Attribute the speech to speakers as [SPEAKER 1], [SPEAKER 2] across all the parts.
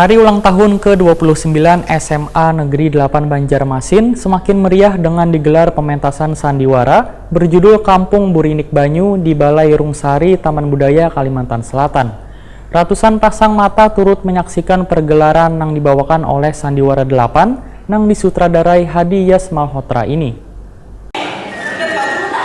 [SPEAKER 1] Hari ulang tahun ke-29 SMA Negeri 8 Banjarmasin semakin meriah dengan digelar pementasan sandiwara berjudul Kampung Burinik Banyu di Balai Rungsari Taman Budaya Kalimantan Selatan. Ratusan pasang mata turut menyaksikan pergelaran yang dibawakan oleh Sandiwara 8 yang disutradarai Hadi Yas Malhotra ini.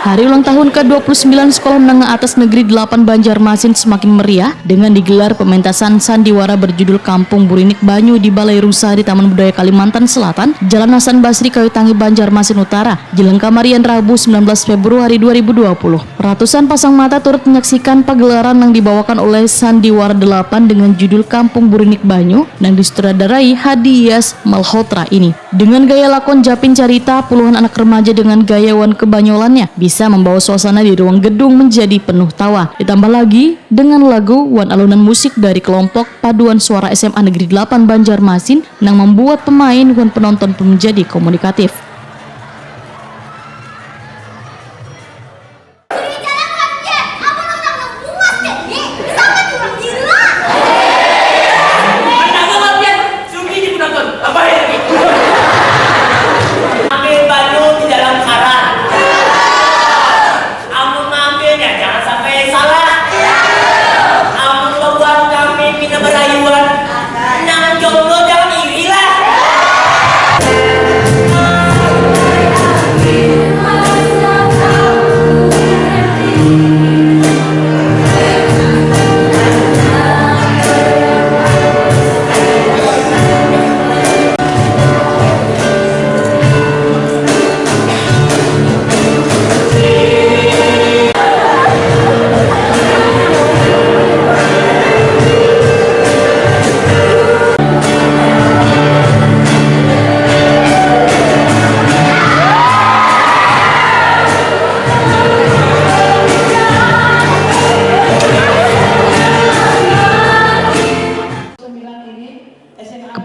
[SPEAKER 2] Hari ulang tahun ke-29 Sekolah Menengah Atas Negeri 8 Banjarmasin semakin meriah dengan digelar pementasan sandiwara berjudul Kampung Burinik Banyu di Balai Rungsari Taman Budaya Kalimantan Selatan, Jalan Hasan Basri, Kayutangi, Banjarmasin Utara, Jelang Kamarian, Rabu 19 Februari 2020. Ratusan pasang mata turut menyaksikan pagelaran yang dibawakan oleh Sandiwara 8 dengan judul Kampung Burinik Banyu yang disutradarai Hadi Yas Malhotra ini. Dengan gaya lakon Japin Carita, puluhan anak remaja dengan gayawan kebanyolannya bisa membawa suasana di ruang gedung menjadi penuh tawa. Ditambah lagi dengan lagu wan alunan musik dari kelompok paduan suara SMA Negeri 8 Banjarmasin yang membuat pemain dan penonton pun menjadi komunikatif.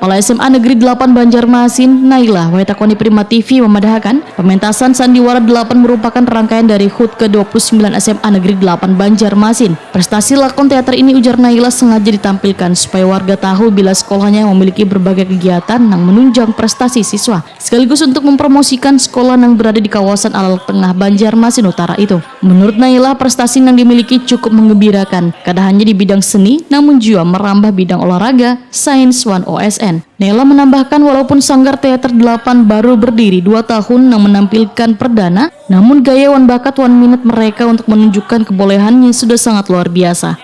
[SPEAKER 2] Kepala SMA Negeri 8 Banjarmasin, Naila Waitakoni Prima TV memadahkan pementasan Sandiwara 8 merupakan rangkaian dari HUT ke-29 SMA Negeri 8 Banjarmasin. Prestasi lakon teater ini, ujar Naila, sengaja ditampilkan supaya warga tahu bila sekolahnya memiliki berbagai kegiatan yang menunjang prestasi siswa, sekaligus untuk mempromosikan sekolah yang berada di kawasan Alal Tengah Banjarmasin Utara itu. Menurut Naila, prestasi yang dimiliki cukup menggembirakan, kada hanya di bidang seni, namun juga merambah bidang olahraga, sains, dan OSN. Naila menambahkan walaupun Sanggar Teater 8 baru berdiri 2 tahun yang menampilkan perdana, namun gaya wan bakat wan minat mereka untuk menunjukkan kebolehannya sudah sangat luar biasa.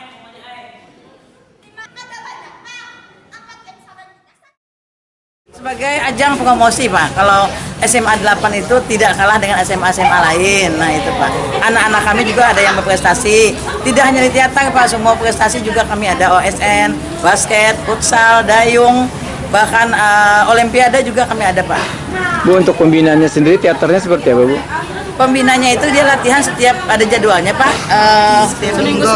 [SPEAKER 3] Sebagai ajang promosi, Pak, kalau SMA 8 itu tidak kalah dengan SMA-SMA lain. Nah itu, Pak, anak-anak kami juga ada yang berprestasi, tidak hanya di teater, Pak, semua prestasi juga kami ada, OSN, basket, futsal, dayung, bahkan olimpiade juga kami ada, Pak.
[SPEAKER 4] Bu, untuk pembinaannya sendiri teaternya seperti apa, Bu?
[SPEAKER 3] Pembinanya itu dia latihan setiap ada jadwalnya, Pak.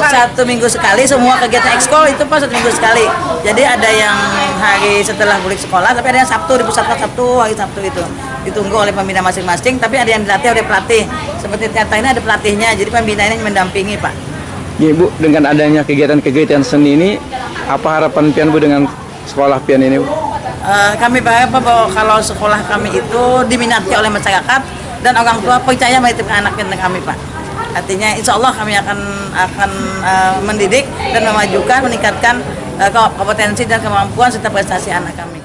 [SPEAKER 3] Satu minggu sekali, semua kegiatan ekskul itu, Pak, 1 minggu sekali. Jadi ada yang hari setelah balik sekolah, tapi ada yang Sabtu, di pusat Sabtu, hari Sabtu itu ditunggu oleh pembina masing-masing, tapi ada yang dilatih oleh pelatih. Seperti teater ini ada pelatihnya, jadi pembina ini mendampingi, Pak.
[SPEAKER 4] Ya, Bu, dengan adanya kegiatan-kegiatan seni ini, apa harapan pian, Bu, dengan sekolah pian ini, Bu?
[SPEAKER 3] Kami berharap bahwa kalau sekolah kami itu diminati oleh masyarakat dan orang tua percaya menitipkan anaknya kami, Pak. Artinya insya Allah kami akan mendidik dan memajukan, meningkatkan kompetensi dan kemampuan serta prestasi anak kami.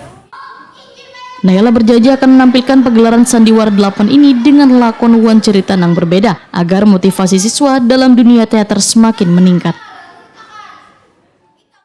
[SPEAKER 2] Naila berjanji akan menampilkan pagelaran Sandiwara 8 ini dengan lakon wan cerita yang berbeda agar motivasi siswa dalam dunia teater semakin meningkat.